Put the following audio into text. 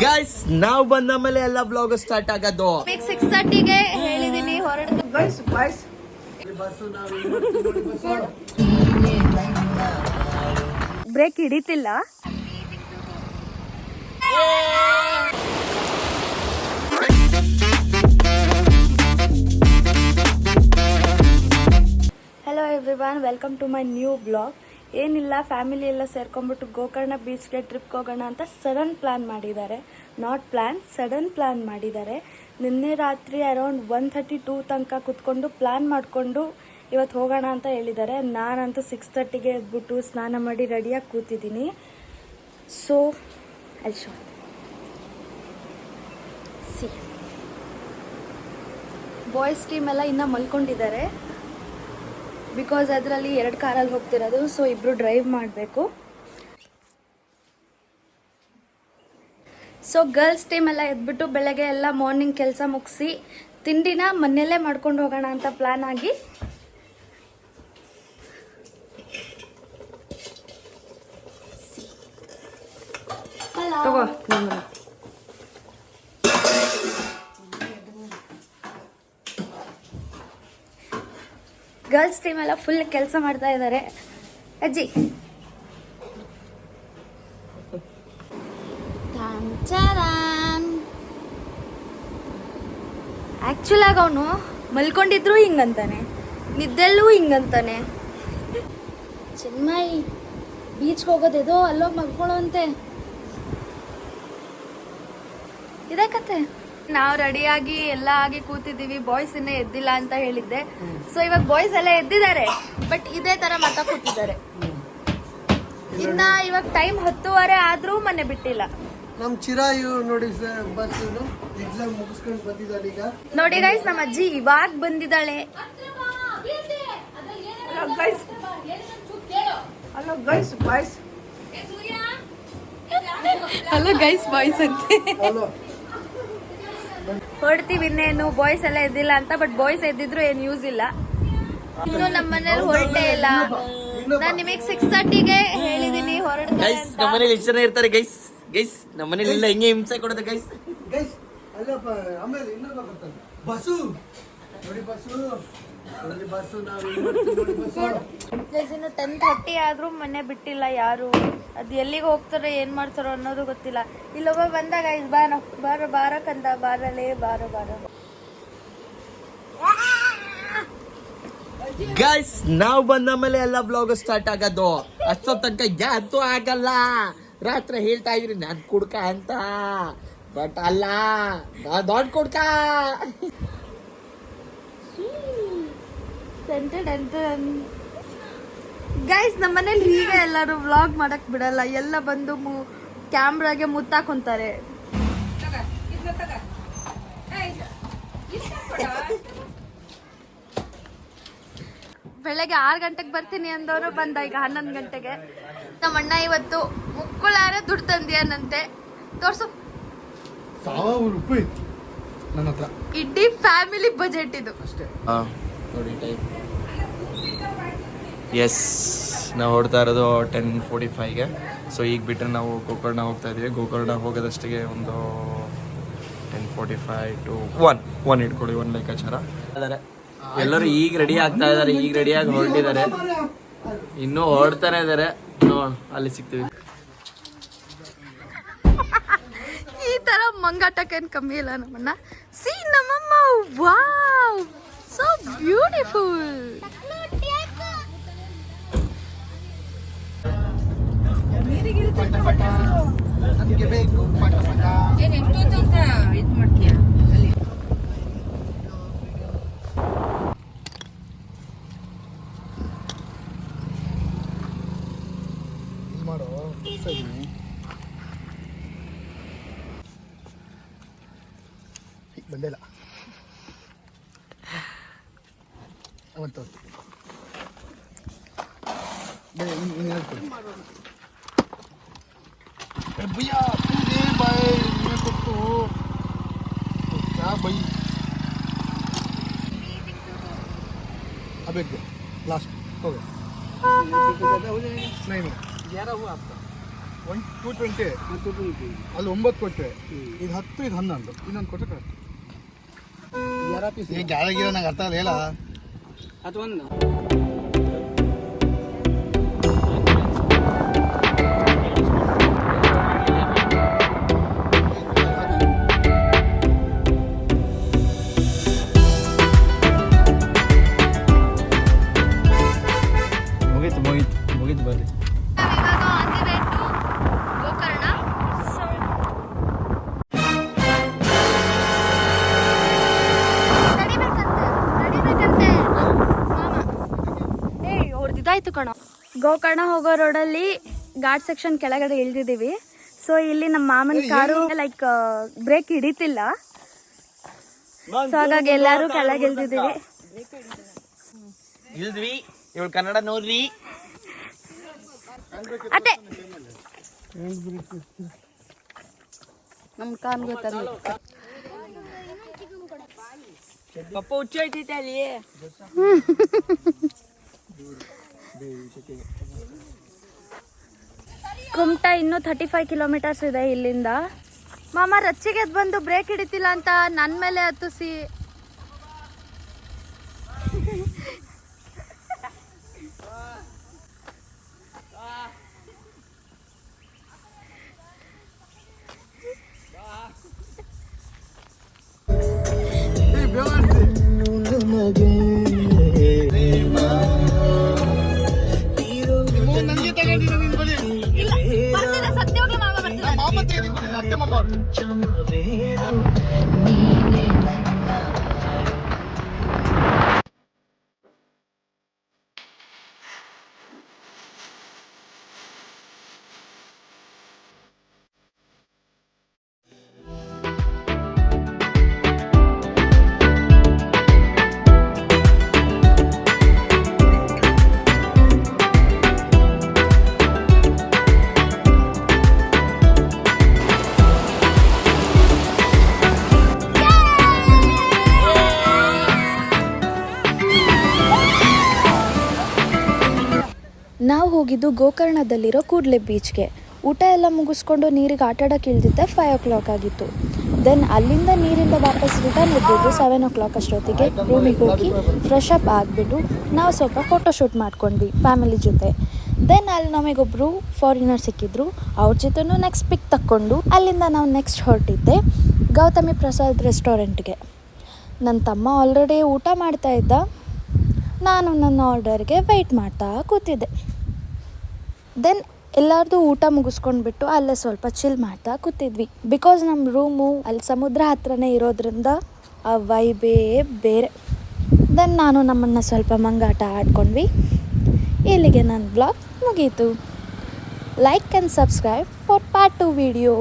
Guys ನಾವು ಬಂದ ಮೇಲೆ ಎಲ್ಲ ಬ್ಲಾಗ್ ಸ್ಟಾರ್ಟ್ ಆಗೋದು. 6:30ಗೆ ಹೇಳಿದೀನಿ ಹೊರಡ್ತೀವಿ ಗೈಸ್ ಬ್ರೇಕ್ ಹಿಡಿತಿಲ್ಲ. Hello everyone, welcome to my new blog. ಏನಿಲ್ಲ, ಫ್ಯಾಮಿಲಿ ಎಲ್ಲ ಸೇರ್ಕೊಂಡ್ಬಿಟ್ಟು ಗೋಕರ್ಣ ಬೀಚ್ಗೆ ಟ್ರಿಪ್ಗೆ ಹೋಗೋಣ ಅಂತ ಸಡನ್ ಪ್ಲಾನ್ ಮಾಡಿದ್ದಾರೆ. ಸಡನ್ ಪ್ಲಾನ್ ಮಾಡಿದ್ದಾರೆ. ನಿನ್ನೆ ರಾತ್ರಿ ಅರೌಂಡ್ 1:32 ತನಕ ಕುತ್ಕೊಂಡು ಪ್ಲಾನ್ ಮಾಡಿಕೊಂಡು ಇವತ್ತು ಹೋಗೋಣ ಅಂತ ಹೇಳಿದ್ದಾರೆ. ನಾನಂತೂ 6:30ಗೆ ಎದ್ಬಿಟ್ಟು ಸ್ನಾನ ಮಾಡಿ ರೆಡಿಯಾಗಿ ಕೂತಿದ್ದೀನಿ. So I show see boys team ಎಲ್ಲ ಇನ್ನೂ ಮಲ್ಕೊಂಡಿದ್ದಾರೆ. ಬಿಕಾಸ್ ಅದರಲ್ಲಿ 2 ಕಾರಲ್ಲಿ ಹೋಗ್ತಿರೋದು, ಸೊ ಇಬ್ಬರು ಡ್ರೈವ್ ಮಾಡಬೇಕು. ಸೊ ಗರ್ಲ್ಸ್ ಟೀಮ್ ಎಲ್ಲ ಎದ್ಬಿಟ್ಟು ಬೆಳಗ್ಗೆ ಎಲ್ಲ ಮಾರ್ನಿಂಗ್ ಕೆಲಸ ಮುಗಿಸಿ ತಿಂಡಿನ ಮನೆಯಲ್ಲೇ ಮಾಡ್ಕೊಂಡು ಹೋಗೋಣ ಅಂತ ಪ್ಲಾನ್ ಆಗಿ ಗರ್ಲ್ಸ್ ಟೀಮ್ ಎಲ್ಲ ಫುಲ್ ಕೆಲಸ ಮಾಡ್ತಾ ಇದ್ದಾರೆ. ಅಜ್ಜಿ ಆಕ್ಚುಲ್ ಆಗಿ ಅವನು ಮಲ್ಕೊಂಡಿದ್ರು ಹಿಂಗಂತಾನೆ, ನಿದ್ದೆಲ್ಲೂ ಹಿಂಗಂತಾನೆ. ಚೆನ್ನೈ ಬೀಚ್ಗೆ ಹೋಗೋದೇದೋ ಅಲ್ಲೋಗಿ ಮಲ್ಕೊಳ್ಳೋಂತೆ ಇದೇ ಕತೆ. ನಾವು ರೆಡಿಯಾಗಿ ಎಲ್ಲ ಆಗಿ ಕೂತಿದ್ದೀವಿ. ಬಾಯ್ಸ್ ಇನ್ನೂ ಎದ್ದಿಲ್ಲ ಅಂತ ಹೇಳಿದ್ದೆ. ಸೊ ಇವಾಗ ಬಾಯ್ಸ್ ಎಲ್ಲ ಎದ್ದಿದ್ದಾರೆ, ಬಟ್ ಇದೇ ತರ ಮಾತಾ ಕೂತಿದ್ದಾರೆ. ಇನ್ನ ಇವಾಗ ಟೈಮ್ 10:30 ಆದ್ರೂ ಮನೆ ಬಿಟ್ಟಿಲ್ಲ. ನಮ್ ಚಿರಾಯು ನೋಡಿ ಬಸ್ ಎಕ್ಸಾಮ್ ಮುಗಿಸ್ಕೊಂಡು ಬಂದಿದ್ದಾಳೆ ಈಗ. ನೋಡಿ ಗೈಸ್, ನಮ್ಮ ಅಜ್ಜಿ ಇವಾಗ ಬಂದಿದ್ದಾಳೆ. Hello guys boys. Hello guys boys ಅಂತೆ. ಹಲೋ ಹೊರಡ್ತೀವಿ ಇನ್ನೇನು. ಬಾಯ್ಸ್ ಎಲ್ಲ ಎದ್ದಿಲ್ಲ ಅಂತ, ಬಟ್ ಬಾಯ್ಸ್ ಎದ್ದಿದ್ರು ಏನ್ ಯೂಸ್ ಇಲ್ಲ. ಇನ್ನು ನಮ್ಮ ಮನೇಲಿ ಹೊರಟೇ ಇಲ್ಲ. ನಾನ್ ನಿಮಗೆ 6:30ಗೆ ಹೇಳಿದೀನಿ ಹೊರಡ್ತಾರೆ ಗೈಸ್ ಅಂತ. ನಮ್ಮ ಮನೇಲಿ ಎಷ್ಟು ಜನ ಇರ್ತಾರೆ ಗೈಸ್? ನಮ್ಮ ಮನೇಲಿ ಇಲ್ಲ, ಹಿಂಗೆ ಹಿಂಸೆ ಕೊಡೋದು ಗೈಸ್. ಗೈಸ್ ಅಲ್ಲಪ್ಪ, ಆಮೇಲೆ ಇನ್ನೊಬ್ಬ ಬರ್ತಾನೆ ಬಸ್ಸು. ನೋಡಿ ಬಸ್ಸು, ನೋಡಿ ಬಸ್ಸು. ನಾವು ನೋಡಿ ಬಸ್ಸು. ಇನ್ನು 10:30 ಆದ್ರೂ ಮನೆ ಬಿಟ್ಟಿಲ್ಲ ಯಾರು. ಅದು ಎಲ್ಲಿಗೆ ಹೋಗ್ತಾರೋ ಏನ್ ಮಾಡ್ತಾರೋ ಅನ್ನೋದು ಗೊತ್ತಿಲ್ಲ. ಇಲ್ಲೊಬ್ಬ ಬಂದಾಗ ಬಾರ ಕಂದ, ಬಾರಲೇ ಬಾರ. ಗೈಸ್ ನಾವು ಬಂದ ಮೇಲೆ ಎಲ್ಲ ಬ್ಲಾಗ್ ಸ್ಟಾರ್ಟ್ ಆಗೋದು. ಅಷ್ಟೋ ತನಕ ಯಾತು ಆಗಲ್ಲ. ರಾತ್ರಿ ಹೇಳ್ತಾ ಇದ್ರಿ ನಾನ್ ಕುಡ್ಕ ಅಂತ, ಬಟ್ ಅಲ್ಲ, ನಾ ದೊಡ್ಡ ಕುಡ್ಕ. ಗೈಸ್ ನಮ್ಮ ಮನೇಲಿ ಹೀಗೆ ಎಲ್ಲರೂ ವ್ಲಾಗ್ ಮಾಡಕ್ ಬಿಡಲ್ಲ. ಎಲ್ಲ ಬಂದು ಕ್ಯಾಮ್ರಾಗೆ ಮುತ್ತಾಕೊಂತಾರೆ. ಬೆಳಗ್ಗೆ 6 ಗಂಟೆಗೆ ಬರ್ತೀನಿ ಅಂದವರು ಬಂದ ಈಗ 11 ಗಂಟೆಗೆ. ನಮ್ಮ ಅಣ್ಣ ಇವತ್ತು ಮುಕ್ಕುಳಾರ ದುಡ್ಡು ತಂದಿಯಾನಂತೆ. ತೋರ್ಸು. 1000 ರೂಪಾಯಿ ನನ್ನ ಹತ್ರ. ಇಡೀ ಫ್ಯಾಮಿಲಿ ಬಜೆಟ್ ಇದು ಅಷ್ಟೇ. ನೋಡಿ ಟೈಮ್. ಎಸ್, ನಾವು ಹೊಡ್ತಾ ಇರೋದು 10:45ಗೆ. ಸೊ ಈಗ ಬಿಟ್ಟರೆ ನಾವು ಗೋಕರ್ಣ ಹೋಗ್ತಾ ಇದೀವಿ. ಗೋಕರ್ಣ ಹೋಗೋದಷ್ಟಿಗೆ ಒಂದು 10:45 to 1 ಇಟ್ಕೊಳ್ಳಿ, 1 ಲೆಕ್ಕಾಚಾರ. ಎಲ್ಲರೂ ಈಗ ರೆಡಿ ಆಗ್ತಾ ಇದ್ದಾರೆ, ಈಗ ರೆಡಿಯಾಗಿ ಹೊರಟಿದ್ದಾರೆ. ಇನ್ನೂ ಹೊರಡ್ತಾನೆ ಇದ್ದಾರೆ. ಅಲ್ಲಿ ಸಿಗ್ತೀವಿ. ಈ ತರ ಮಂಗಾಟಕ್ಕೇನು ಕಮ್ಮಿ ಇಲ್ಲ ನಮ್ಮನ್ನ. ಸಿ ನಮ್ಮಮ್ಮ, ವಾವ್, ಸೋ ಬ್ಯೂಟಿಫುಲ್. ನನಗೆ ಬೇಕು ಪಟ ಪಟ. ಇದು ಮಾಡ್ತೀಯಾ ಅಲ್ಲಿ ಮಾಡೋ ಸರಿ. ಬಂದಿಲ್ಲ ಅವತ್ತು भैया तू दे भाई, मैं तो क्या भाई. अब एक लास्ट हो गया. नहीं 11 हुआ आपका. 220 ಅಲ್ಲಿ 9 ಕೊಟ್ಟೆ ಇದು 10 ಇದು 11 ಇನ್ನೊಂದು ಕೊಟ್ಟೆ ಕರೆಕ್ಟ್ ಈಗ ಗಾಳಿಗಿರ ನಂಗೆ ಅರ್ಥ ಆಗಲ್ಲ ಹೇಳ ಮುಗೀತು ಬರ್ರಿ. ಇದಾಯ್ತು ಕಣ. ಗೋಕರ್ಣ ಹೋಗೋ ರೋಡಲ್ಲಿ ಘಾಟ್ ಸೆಕ್ಷನ್ ಕೆಳಗಡೆ ಇಳಿದಿದ್ದೀವಿ. ಸೊ ಇಲ್ಲಿ ನಮ್ಮ ಮಾಮನ ಕಾರು ಲೈಕ್ ಬ್ರೇಕ್ ಹಿಡಿತಿಲ್ಲ. ಸೊ ಹಾಗಾಗಿ ಎಲ್ಲರೂ ಕೆಳಗೆ ಇಳಿದಿದ್ದೀವಿ. ಇಲ್ದ್ವಿ ಇವಳು ಕನ್ನಡ ನೋಡ್ರಿ. ಅತ್ತೆ ನಮ್ ಕಾನ್ ಗೊತ್ತಲ್ಲ ಪಪ್ಪ ಹುಚ್ಚೈತೈತೆ ಅಲ್ಲಿ. ಕುಮಟಾ ಇನ್ನೂ 35 ಕಿಲೋಮೀಟರ್ಸ್ ಇದೆ ಇಲ್ಲಿಂದ. ಮಾಮ ರಚ್ಚಿಗೆ ಬಂದು ಬ್ರೇಕ್ ಹಿಡಿತಿಲ್ಲ ಅಂತ ನನ್ನ ಮೇಲೆ ಹತ್ತಿಸಿ. ನಾವು ಹೋಗಿದ್ದು ಗೋಕರ್ಣದಲ್ಲಿರೋ ಕೂಡ್ಲೆ ಬೀಚ್ಗೆ. ಊಟ ಎಲ್ಲ ಮುಗಿಸ್ಕೊಂಡು ನೀರಿಗೆ ಆಟಾಡೋಕೆ ಇಳಿದಿದ್ದೆ 5 o'clock ಆಗಿತ್ತು. ದೆನ್ ಅಲ್ಲಿಂದ ನೀರಿಂದ ವಾಪಸ್ ರಿಟರ್ನ್ ಇದ್ದಿದ್ದು 7 o'clock ಅಷ್ಟೊತ್ತಿಗೆ. ರೂಮಿಗೆ ಹೋಗಿ ಫ್ರೆಶ್ ಅಪ್ ಆಗಿಬಿಟ್ಟು ನಾವು ಸ್ವಲ್ಪ ಫೋಟೋಶೂಟ್ ಮಾಡ್ಕೊಂಡ್ವಿ ಫ್ಯಾಮಿಲಿ ಜೊತೆ. ದೆನ್ ಅಲ್ಲಿ ನಮಗೊಬ್ಬರು ಫಾರಿನರ್ ಸಿಕ್ಕಿದ್ರು. ಅವ್ರ ಜೊತೆನೂ ನೆಕ್ಸ್ಟ್ ಪಿಕ್ ತಕ್ಕೊಂಡು ಅಲ್ಲಿಂದ ನಾವು ನೆಕ್ಸ್ಟ್ ಹೊರಟಿದ್ದೆ ಗೌತಮಿ ಪ್ರಸಾದ್ ರೆಸ್ಟೋರೆಂಟ್ಗೆ. ನನ್ನ ತಮ್ಮ ಆಲ್ರೆಡಿ ಊಟ ಮಾಡ್ತಾ ಇದ್ದ. ನಾನು ನನ್ನ ಆರ್ಡರ್ಗೆ ವೆಯ್ಟ್ ಮಾಡ್ತಾ ಕೂತಿದ್ದೆ. ದೆನ್ ಎಲ್ಲರದು ಊಟ ಮುಗಿಸ್ಕೊಂಡ್ಬಿಟ್ಟು ಅಲ್ಲೇ ಸ್ವಲ್ಪ ಚಿಲ್ ಮಾಡ್ತಾ ಕೂತಿದ್ವಿ. ಬಿಕಾಸ್ ನಮ್ಮ ರೂಮು ಅಲ್ಲಿ ಸಮುದ್ರ ಹತ್ರನೇ ಇರೋದ್ರಿಂದ ಆ ವೈಬೇ ಬೇರೆ. ದೆನ್ ನಾನು ನಮ್ಮನ್ನು ಸ್ವಲ್ಪ ಮಂಗಾಟ ಆಡ್ಕೊಂಡ್ವಿ. ಇಲ್ಲಿಗೆ ನನ್ನ ಬ್ಲಾಗ್ ಮುಗೀತು. Like and subscribe for part 2 video.